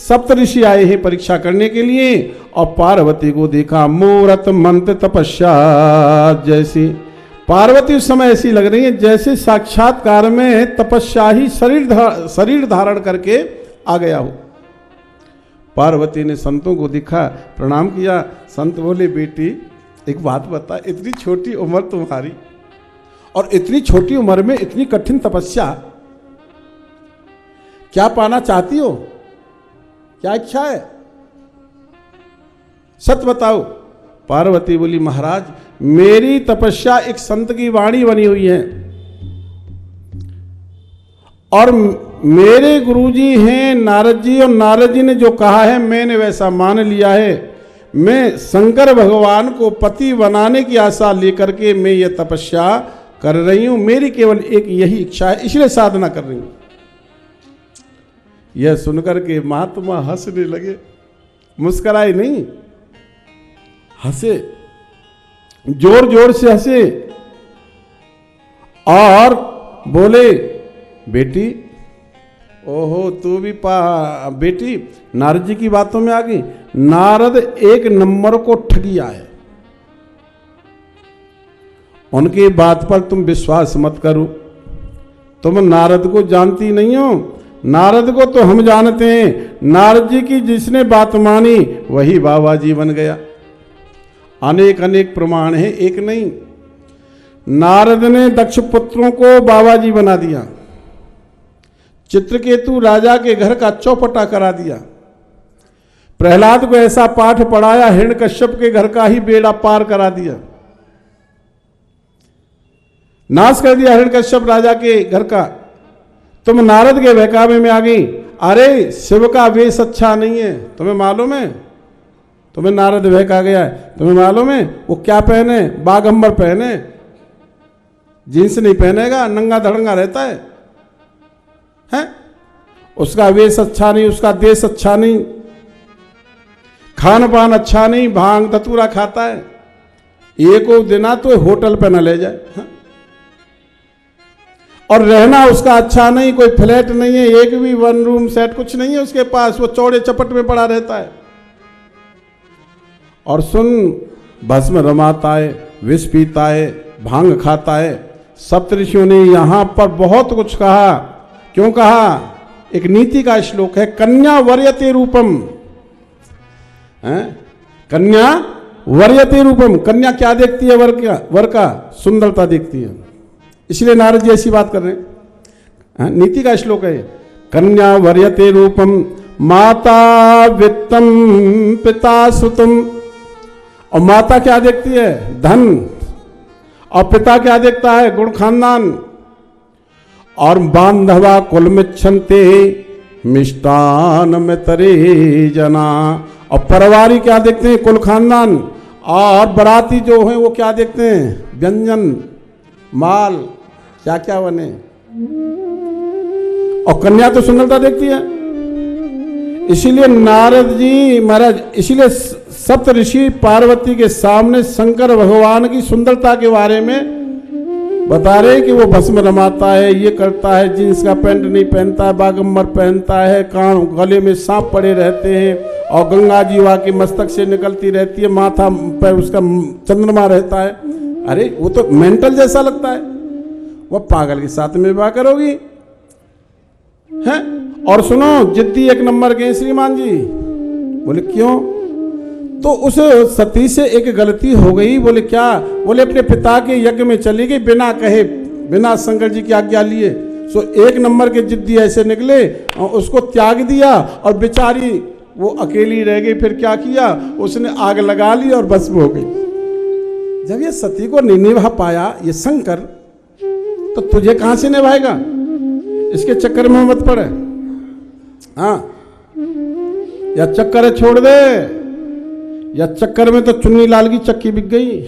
सप्तऋषि आए हैं परीक्षा करने के लिए, और पार्वती को देखा मूरत मंत्र तपस्या जैसी। पार्वती उस समय ऐसी लग रही है जैसे साक्षात्कार में तपस्या ही शरीर धारण करके आ गया हो। पार्वती ने संतों को दिखा, प्रणाम किया। संत बोले बेटी एक बात बता, इतनी छोटी उम्र तुम्हारी और इतनी छोटी उम्र में इतनी कठिन तपस्या, क्या पाना चाहती हो, क्या इच्छा है, सत्य बताओ। पार्वती बोली महाराज मेरी तपस्या एक संत की वाणी बनी हुई है, और मेरे गुरुजी हैं नारद जी, और नारद जी ने जो कहा है मैंने वैसा मान लिया है। मैं शंकर भगवान को पति बनाने की आशा लेकर के मैं ये तपस्या कर रही हूं, मेरी केवल एक यही इच्छा है, इसलिए साधना कर रही हूं। यह सुनकर के महात्मा हंसने लगे, मुस्कुराए नहीं, हंसे, जोर जोर से हंसे और बोले बेटी ओहो तू भी बेटी नारद जी की बातों में आ गई। नारद एक नंबर को ठगिया है, उनकी बात पर तुम विश्वास मत करो। तुम नारद को जानती नहीं हो, नारद को तो हम जानते हैं। नारद जी की जिसने बात मानी वही बाबा जी बन गया। अनेक अनेक प्रमाण है, एक नहीं। नारद ने दक्ष पुत्रों को बाबा जी बना दिया, चित्रकेतु राजा के घर का चौपटा करा दिया, प्रहलाद को ऐसा पाठ पढ़ाया हिरण्यकश्यप के घर का ही बेड़ा पार करा दिया, नाश कर दिया हिरण्यकश्यप राजा के घर का। तुम नारद के बहकावे में आ गई। अरे शिव का वेश अच्छा नहीं है, तुम्हें मालूम है? तुम्हें नारद बहका गया है, तुम्हें मालूम है? वो क्या पहने, बागंबर पहने, जींस नहीं पहनेगा, नंगा धड़ंगा रहता है। उसका वेश अच्छा नहीं, उसका देश अच्छा नहीं, खान पान अच्छा नहीं, भांग धतूरा खाता है, एक दिना तो होटल पे न ले जाए। और रहना उसका अच्छा नहीं, कोई फ्लैट नहीं है, एक भी वन रूम सेट कुछ नहीं है उसके पास, वो चौड़े चपट में पड़ा रहता है। और सुन, भस्म रमाता है, विष पीता है, भांग खाता है। सप्तऋषियों ने यहां पर बहुत कुछ कहा। क्यों कहा? एक नीति का श्लोक है, कन्या वर्यते रूपम। कन्या वर्यते रूपम, कन्या क्या देखती है? वर का सुंदरता देखती है। इसलिए नारद जी ऐसी बात कर रहे हैं। नीति का श्लोक है, कन्या वर्यते रूपम माता वित्तम पिता सुतम। और माता क्या देखती है? धन। और पिता क्या देखता है? गुण खानदान। और बांधवा कुल मिच्छन्ते मिष्टान में तरे जना। और परिवारी क्या देखते हैं? कुल खानदान। और बराती जो है वो क्या देखते हैं? व्यंजन, माल, क्या क्या बने। और कन्या तो सुंदरता देखती है। इसीलिए नारद जी महाराज, इसीलिए सप्त ऋषि पार्वती के सामने शंकर भगवान की सुंदरता के बारे में बता रहे कि वो भस्म रमाता है, ये करता है, जींस का पैंट नहीं पहनता है, बागंबर पहनता है, कान गले में सांप पड़े रहते हैं, और गंगा जी वहाँ के मस्तक से निकलती रहती है, माथा पर उसका चंद्रमा रहता है। अरे वो तो मेंटल जैसा लगता है, वो पागल के साथ में विवाह करोगी हैं? और सुनो, जिद्दी एक नंबर के श्रीमान जी। बोले क्यों? तो उस सती से एक गलती हो गई। बोले क्या? बोले अपने पिता के यज्ञ में चली गई बिना कहे, बिना शंकर जी की आज्ञा लिए। सो एक नंबर के जिद्दी ऐसे निकले और उसको त्याग दिया, और बेचारी वो अकेली रह गई। फिर क्या किया? उसने आग लगा ली और भस्म हो गई। जब ये सती को नहीं निभा पाया ये शंकर, तो तुझे कहां से निभाएगा? इसके चक्कर में मत पड़े। हाँ, या चक्कर छोड़ दे, या चक्कर में तो चुन्नी लाल की चक्की बिक गई।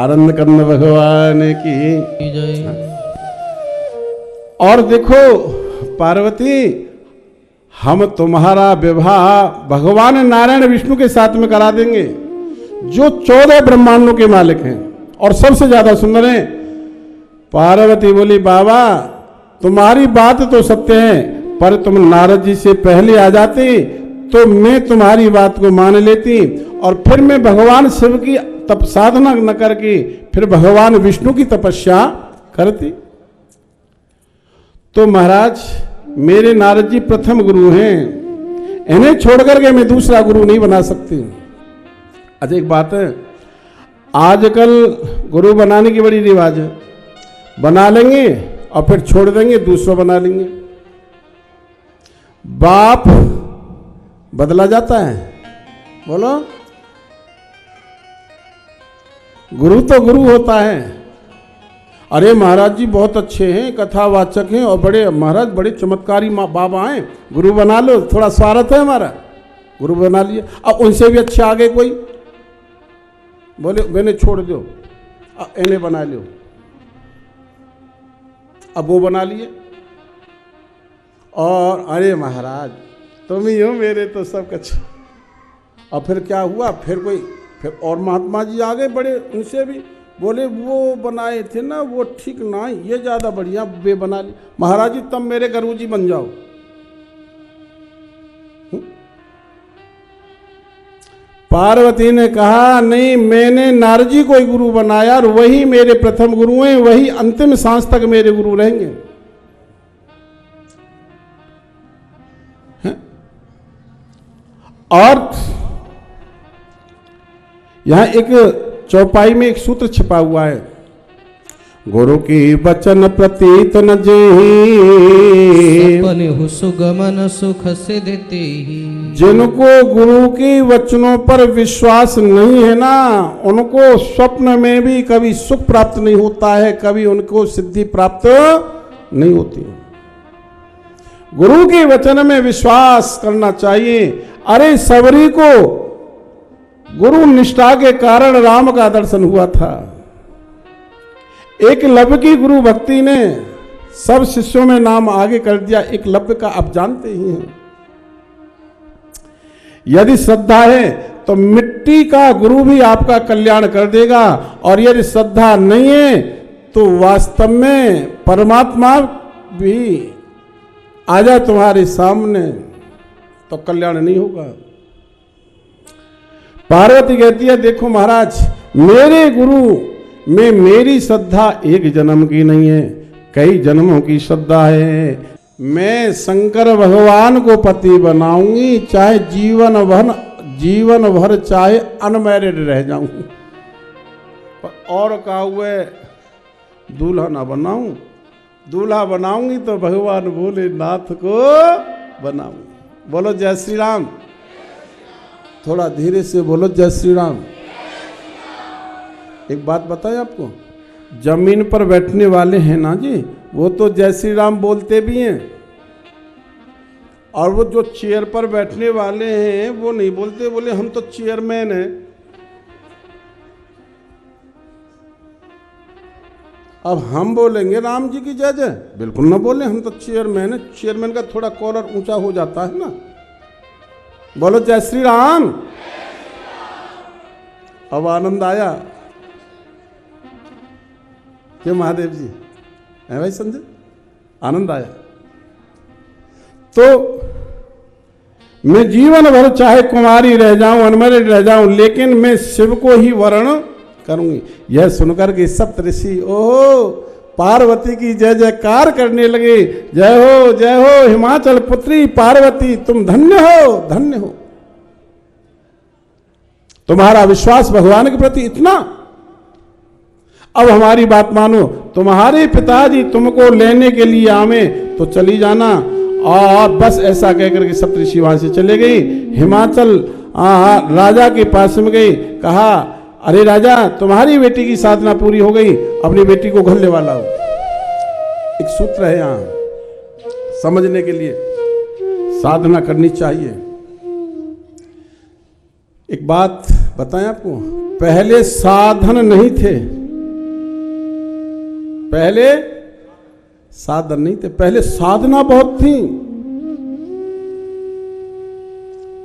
आनंद करने भगवान की जय। और देखो पार्वती, हम तुम्हारा विवाह भगवान नारायण विष्णु के साथ में करा देंगे, जो 14 ब्रह्मांडों के मालिक हैं और सबसे ज्यादा सुंदर हैं। पार्वती बोली बाबा तुम्हारी बात तो सत्य है, पर तुम नारद जी से पहले आ जाते तो मैं तुम्हारी बात को मान लेती और फिर मैं भगवान शिव की तप साधना न करके फिर भगवान विष्णु की तपस्या करती। तो महाराज मेरे नारद जी प्रथम गुरु हैं, इन्हें छोड़ करके मैं दूसरा गुरु नहीं बना सकती। अच्छा एक बात है, आजकल गुरु बनाने की बड़ी रिवाज है, बना लेंगे और फिर छोड़ देंगे, दूसरा बना लेंगे। बाप बदला जाता है, बोलो। गुरु तो गुरु होता है। अरे महाराज जी बहुत अच्छे हैं, कथावाचक हैं और बड़े महाराज बड़े चमत्कारी बाबा हैं, गुरु बना लो, थोड़ा स्वार्थ है हमारा, गुरु बना लिए। अब उनसे भी अच्छे आगे कोई बोले मैंने छोड़ दो, इन्हें बना लो, अब वो बना लिए। और अरे महाराज तुम ही हो मेरे तो सब कुछ। और फिर क्या हुआ, फिर और महात्मा जी आ गए बड़े, उनसे भी बोले वो बनाए थे ना वो ठीक ना, ये ज़्यादा बढ़िया, वे बना लिए। महाराज जी तब मेरे गुरु जी बन जाओ। पार्वती ने कहा नहीं, मैंने नारद जी को ही गुरु बनाया और वही मेरे प्रथम गुरु हैं, वही अंतिम सांस तक मेरे गुरु रहेंगे। और यहां एक चौपाई में एक सूत्र छिपा हुआ है, गुरु की वचन प्रतीत न जेहि सुगमन सुख से देते ही। जिनको गुरु के वचनों पर विश्वास नहीं है ना, उनको स्वप्न में भी कभी सुख प्राप्त नहीं होता है, कभी उनको सिद्धि प्राप्त नहीं होती। गुरु के वचन में विश्वास करना चाहिए। अरे सबरी को गुरु निष्ठा के कारण राम का दर्शन हुआ था। एकलव्य की गुरु भक्ति ने सब शिष्यों में नाम आगे कर दिया, एकलव्य का आप जानते ही हैं। यदि श्रद्धा है तो मिट्टी का गुरु भी आपका कल्याण कर देगा, और यदि श्रद्धा नहीं है तो वास्तव में परमात्मा भी आ जाए तुम्हारे सामने तो कल्याण नहीं होगा। पार्वती कहती है देखो महाराज, मेरे गुरु में मेरी श्रद्धा एक जन्म की नहीं है, कई जन्मों की श्रद्धा है। मैं शंकर भगवान को पति बनाऊंगी, चाहे जीवन भर चाहे अनमैरिड रह जाऊं, पर और कहा हुए दूल्हा ना बनाऊं। दूल्हा बनाऊंगी तो भगवान भोलेनाथ को बनाऊंगी। बोलो जय श्री राम। थोड़ा धीरे से बोलो जय श्री राम। एक बात बताएं आपको, जमीन पर बैठने वाले हैं ना जी, वो तो जय श्री राम बोलते भी हैं, और वो जो चेयर पर बैठने वाले हैं वो नहीं बोलते, बोले हम तो चेयरमैन हैं। अब हम बोलेंगे राम जी की जय जय? बिल्कुल ना बोले, हम तो चेयरमैन है। चेयरमैन का थोड़ा कॉलर ऊंचा हो जाता है ना। बोलो जय श्री राम। अब आनंद आया क्यों महादेव जी? है भाई संजय, आनंद आया। तो मैं जीवन भर चाहे कुमारी रह जाऊं, अनमैरिड रह जाऊं, लेकिन मैं शिव को ही वर्ण करूंगी। यह सुनकर के सप्त ऋषि ओहो पार्वती की जय जयकार करने लगे। जय हो हिमाचल पुत्री पार्वती, तुम धन्य हो, धन्य हो। तुम्हारा विश्वास भगवान के प्रति इतना। अब हमारी बात मानो, तुम्हारे पिताजी तुमको लेने के लिए आवे तो चली जाना। और बस ऐसा कहकर के सप्तऋषि वहां से चले गई। हिमाचल राजा के पास में गई, कहा अरे राजा तुम्हारी बेटी की साधना पूरी हो गई, अपनी बेटी को घर ले वाला हो। एक सूत्र है यहां समझने के लिए, साधना करनी चाहिए। एक बात बताएं आपको, पहले साधन नहीं थे, पहले साधन नहीं थे, पहले साधना बहुत थी।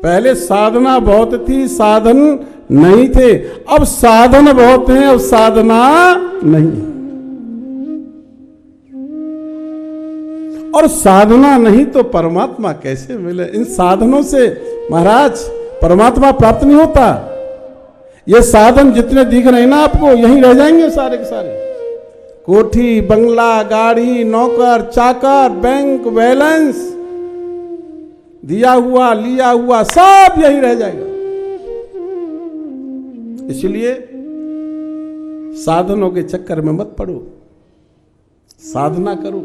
पहले साधना बहुत थी, साधन नहीं थे। अब साधन बहुत हैं, अब साधना नहीं। और साधना नहीं तो परमात्मा कैसे मिले? इन साधनों से महाराज परमात्मा प्राप्त नहीं होता। ये साधन जितने दिख रहे हैं ना आपको, यहीं रह जाएंगे सारे के सारे। कोठी, बंगला, गाड़ी, नौकर, चाकर, बैंक बैलेंस, दिया हुआ लिया हुआ सब यही रह जाएगा। इसलिए साधनों के चक्कर में मत पड़ो, साधना करो।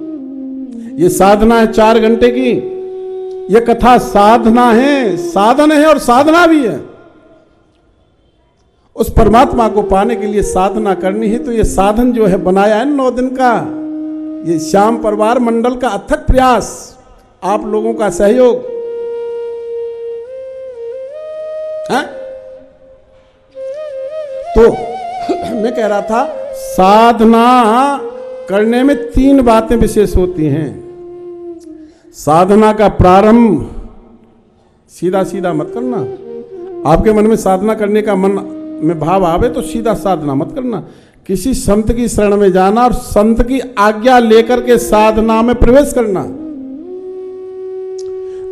ये साधना है 4 घंटे की, ये कथा साधना है, साधन है और साधना भी है। उस परमात्मा को पाने के लिए साधना करनी है। तो ये साधन जो है बनाया है 9 दिन का, ये श्याम परिवार मंडल का अथक प्रयास, आप लोगों का सहयोग है। तो मैं कह रहा था साधना करने में 3 बातें विशेष होती हैं। साधना का प्रारंभ सीधा सीधा मत करना। आपके मन में साधना करने का मन में भाव आवे तो सीधा साधना मत करना। किसी संत की शरण में जाना और संत की आज्ञा लेकर के साधना में प्रवेश करना।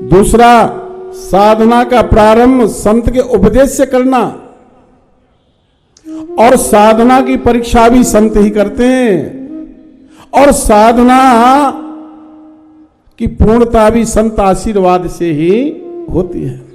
दूसरा, साधना का प्रारंभ संत के उपदेश से करना, और साधना की परीक्षा भी संत ही करते हैं, और साधना की पूर्णता भी संत आशीर्वाद से ही होती है।